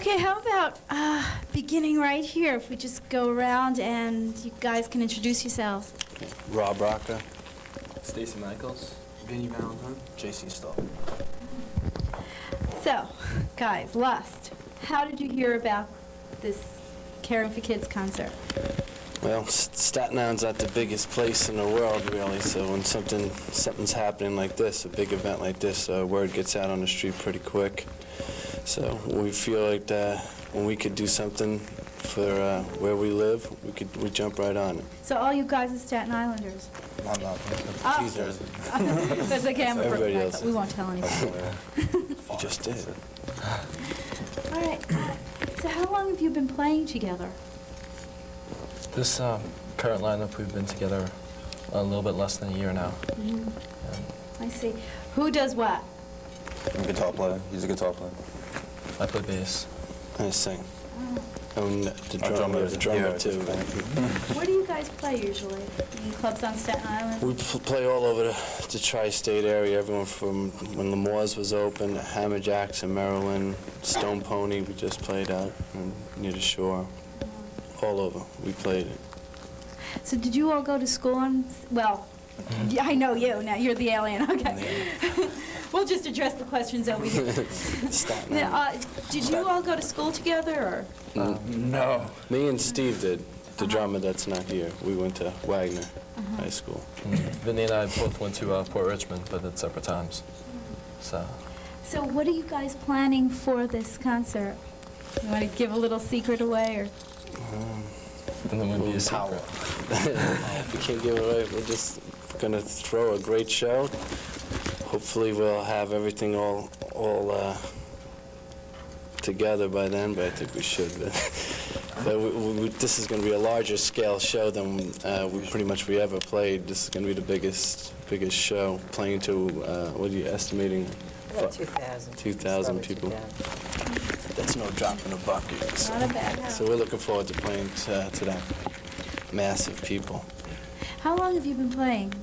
Okay, how about beginning right here? If we just go around and you guys can introduce yourselves. Rob Rocker, Stacy Michaels. Vinny Valentine. J.C. Stahl. So, guys, Lust, how did you hear about this Caring for Kids concert? Well, Staten Island's not the biggest place in the world, really, so when something's happening like this, a big event like this, word gets out on the street pretty quick. So we feel like when we could do something for where we live, we jump right on it. So all you guys are Staten Islanders? I'm not. These are, That's okay, I'm a Everybody perfect else accent. We won't tell anyone. you just did. All right, so how long have you been playing together? This current lineup, we've been together a little bit less than a year now. I see. Who does what? I'm a guitar player. He's a guitar player. I play bass. I sing. And the Our drummer is too. Where do you guys play usually? In clubs on Staten Island? We play all over the tri-state area, everyone from when Lemore's was open, Hammer Jackson, Maryland, Stone Pony, we just played out near the shore. All over, we played it. So did you all go to school on, well, I know you, now you're the alien, okay. We'll just address the questions over here. Staten Now, Island. did you all go to school together, or? No. Me and Steve did, the drummer that's not here. We went to Wagner High School. Vinny and I both went to Port Richmond, but at separate times. So So what are you guys planning for this concert? You want to give a little secret away, or? and then would be a secret. We can't give it away. We're just gonna throw a great show. Hopefully we'll have everything all together by then, but I think we should. But this is going to be a larger scale show than we ever played. This is going to be the biggest show, playing to, what are you estimating? About 2,000. 2,000 people. 2,000. That's no drop in the bucket. So, Not a bad house. so we're looking forward to playing to that massive people. How long have you been playing?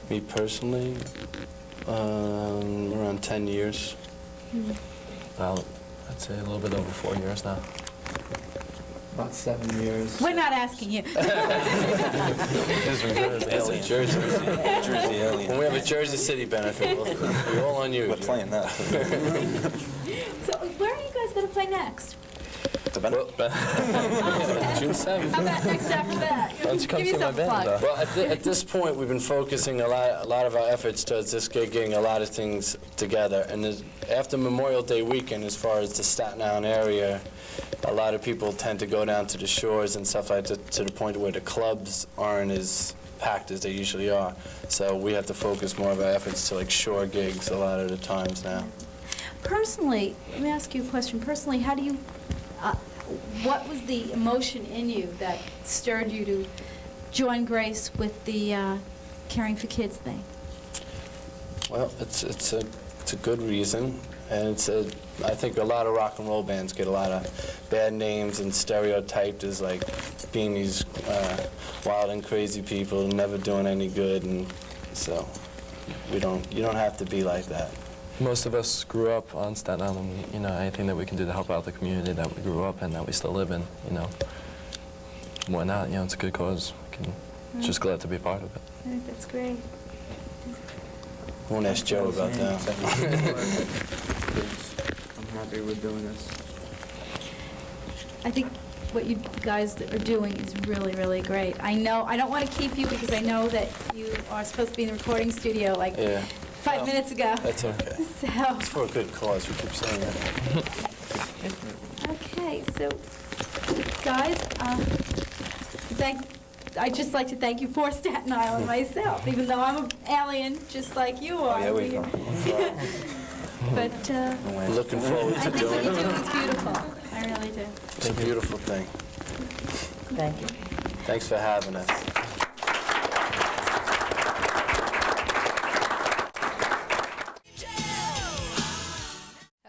Me personally, around 10 years. Well, I'd say a little bit over 4 years now. About 7 years. We're not asking you. That's a Jersey Alien. When we have a Jersey City benefit, we're all on you. We're playing that. So where are you guys going to play next? The benefit. June 7th. How about next after that? Why don't you come Give see my yourself a band, plug. though? Well, at this point, we've been focusing a lot of our efforts towards this gig, getting a lot of things together. And after Memorial Day weekend, as far as the Staten Island area, a lot of people tend to go down to the shores and stuff like that, to the point where the clubs aren't as packed as they usually are. So we have to focus more of our efforts to like shore gigs a lot of the times now. Personally, let me ask you a question. Personally, how do you, what was the emotion in you that stirred you to join Grace with the Caring for Kids thing? Well, it's a good reason, and I think a lot of rock and roll bands get a lot of bad names and stereotyped as like being these wild and crazy people, never doing any good, and so you don't have to be like that. Most of us grew up on Staten Island. You know, anything that we can do to help out the community that we grew up in, that we still live in, you know, why not? You know, it's a good cause. Just glad to be a part of it. I think that's great. I won't ask Joe about that. I'm happy we're doing this. I think what you guys are doing is really, really great. I know, I don't want to keep you because I know that you are supposed to be in the recording studio like Yeah, 5 minutes ago. that's okay. So, It's for a good cause. We keep saying that. okay, so guys, I'd just like to thank you for Staten Island myself, even though I'm an alien just like you are. Oh, yeah, we go. But Looking forward I to think what doing you do it. is beautiful. I really do. It's a beautiful thing. Thank you. Thanks for having us.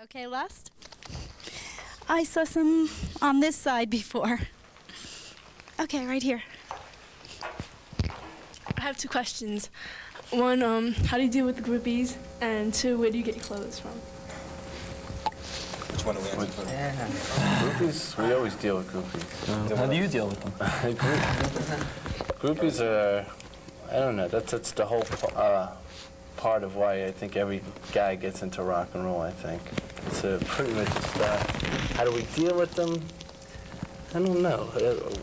Okay, Lust? I saw some on this side before. Okay, right here. I have two questions. One, how do you deal with the groupies? And two, where do you get your clothes from? Which one do we answer? Groupies, we always deal with groupies. How do you deal with them? Groupies are, I don't know, that's the whole part of why I think every guy gets into rock and roll, I think. It's pretty much just, how do we deal with them? I don't know.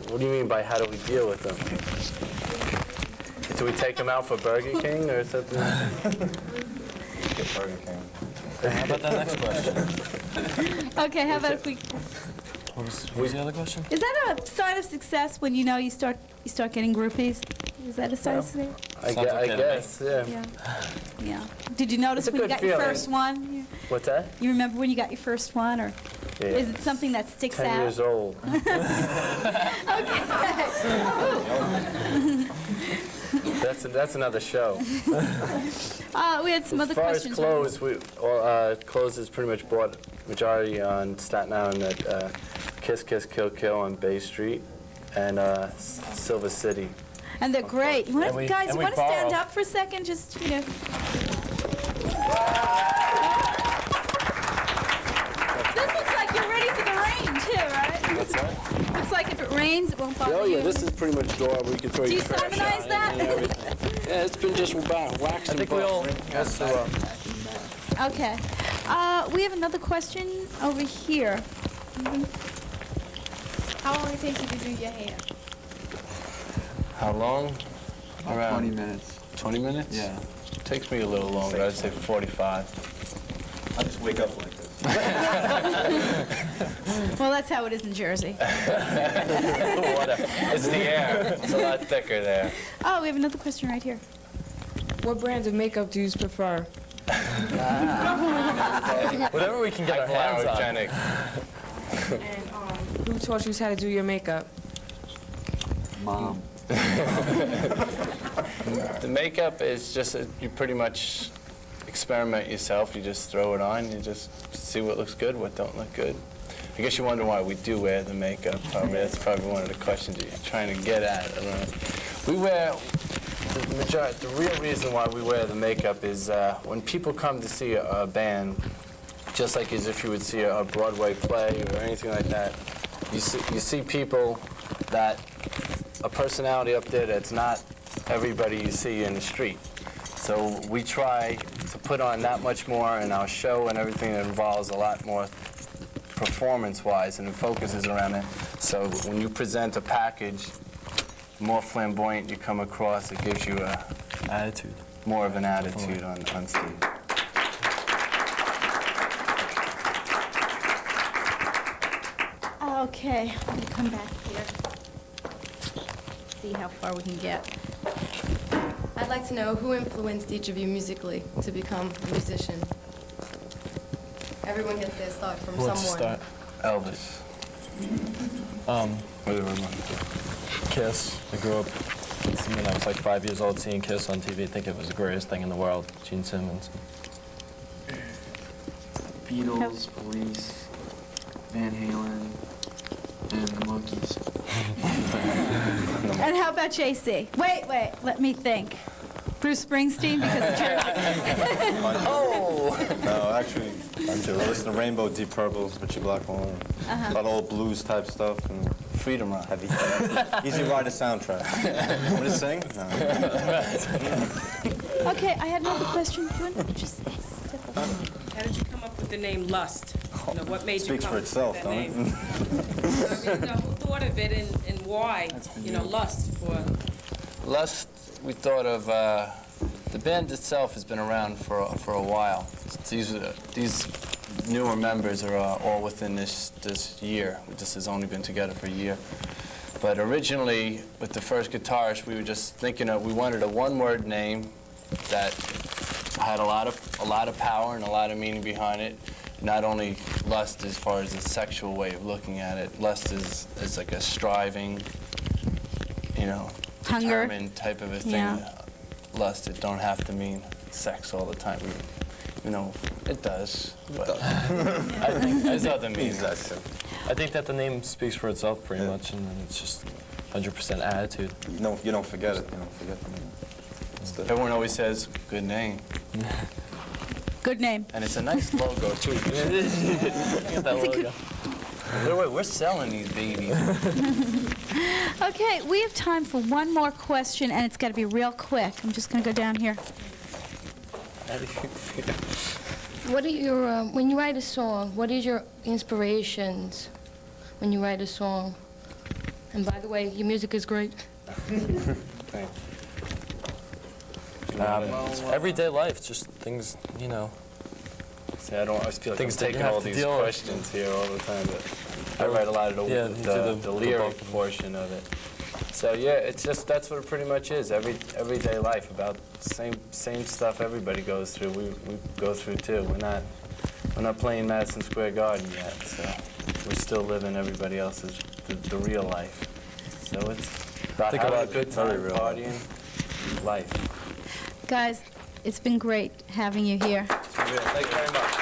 What do you mean by how do we deal with them? Do we take them out for Burger King or something? Get Burger King. How about that next question? Okay, how about if we, What was the other question? is that a sign of success when you know you start getting groupies? Is that a sign of success? I Sounds okay to me. guess, yeah. Yeah. Yeah. Did you notice It's a when you good got your feeling. first one? What's that? You remember when you got your first one, or Yeah. is it something that sticks 10 out? years old. That's another show. We had some other As far as questions. clothes is pretty much bought majority on Staten Island at Kiss Kiss Kill Kill on Bay Street and Silver City. And they're great. You And we- guys, and you we want to stand borrow. up for a second? Just, you know. This looks like you're ready for the rain, too, right? What's that? Looks like if it rains, it won't bother Oh you. yeah, this is pretty much door where you can throw Do your you trash Simonize out that? and everything. Yeah, it's been just waxed and think we all- buffed. Okay. We have another question over here. How long does it take you to do your hair? How long? Around 20 minutes. 20 minutes? Yeah. Takes me a little longer. I'd say 45. I just wake up like this. Well, that's how it is in Jersey. It's the air. It's a lot thicker there. Oh, we have another question right here. What brand of makeup do you prefer? Whatever we can get our hands on. Hypoallergenic. And who taught you how to do your makeup? Mom. The makeup is just, you pretty much experiment yourself. You just throw it on. You just see what looks good, what don't look good. I guess you wonder why we do wear the makeup. Probably that's probably one of the questions you're trying to get at. I don't know. We wear the real reason why we wear the makeup is when people come to see a band, just like as if you would see a Broadway play or anything like that. You see people that a personality up there that's not everybody you see in the street. So we try to put on that much more in our show and everything that involves a lot more performance-wise, and it focuses around it. So when you present a package, the more flamboyant you come across, it gives you a Attitude. more of an attitude on stage. Okay, let me come back here. See how far we can get. I'd like to know who influenced each of you musically to become a musician. Everyone gets their start from Who wants to someone. start? Elvis. Kiss. I grew up, when I was like 5 years old, seeing Kiss on TV. I think it was the greatest thing in the world. Gene Simmons. Beatles, Police, Van Halen, and the Monkees. And how about JC? Wait, let me think. Bruce Springsteen, because of Jersey. No, actually, I listen to Rainbow, Deep Purple, Richie Blackmore, a lot of old blues type stuff, and Freedom Rock. heavy, Easy Rider soundtrack. Want to sing? No. Okay, I had another question. Do you want to just step up? How did you come up with the name Lust? You know, what made you Speaks come for up itself, with that don't it? name? So, you know, who thought of it and why? You know, Lust for. Lust, we thought of, the band itself has been around for a while. These newer members are all within this year. This has only been together for a year. But originally, with the first guitarist, we were just thinking we wanted a one-word name that had a lot of power and a lot of meaning behind it. Not only lust as far as the sexual way of looking at it. Lust is like a striving, Hunger. determined type of a thing. Yeah. Lust, it don't have to mean sex all the time. It does. But I think there's other meanings. I think that the name speaks for itself pretty much, and then it's just 100% attitude. You don't forget it. You don't forget the name. It's the- Everyone always says, good name. Good name. And it's a nice logo, too. Look at that It's a good- logo. We're selling these babies. Okay, we have time for one more question, and it's got to be real quick. I'm just going to go down here. What are your, when you write a song, what is your inspirations when you write a song? And by the way, your music is great. Thanks. Everyday life, just things, you know. See, I always feel like Things I'm that you taking have all to these deal with. questions here all the time, but I write a lot of Yeah, you do the the lyric bulk. portion of it. So yeah, it's just, that's what it pretty much is, everyday life, about same stuff everybody goes through, we go through too. We're not playing Madison Square Garden yet, so we're still living everybody else's, the real life. So it's about Think having about a good it, time, very real partying, life. Guys, it's been great having you here. Thank you very much.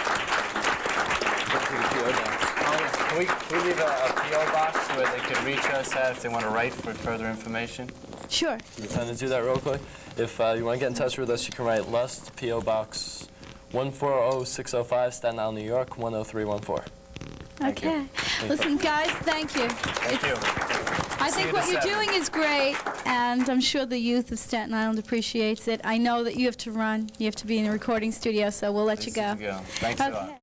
Can we leave a P.O. box where they can reach us at if they want to write for further information? Sure. You trying to do that real quick? If you want to get in touch with us, you can write Lust, P.O. Box 140605, Staten Island, New York, 10314. Thank you. Okay. Listen, guys, thank you. Thank you. I See think you what the you're 7th. doing is great, and I'm sure the youth of Staten Island appreciates it. I know that you have to run. You have to be in a recording studio, so we'll let you go. Thanks a lot. Okay.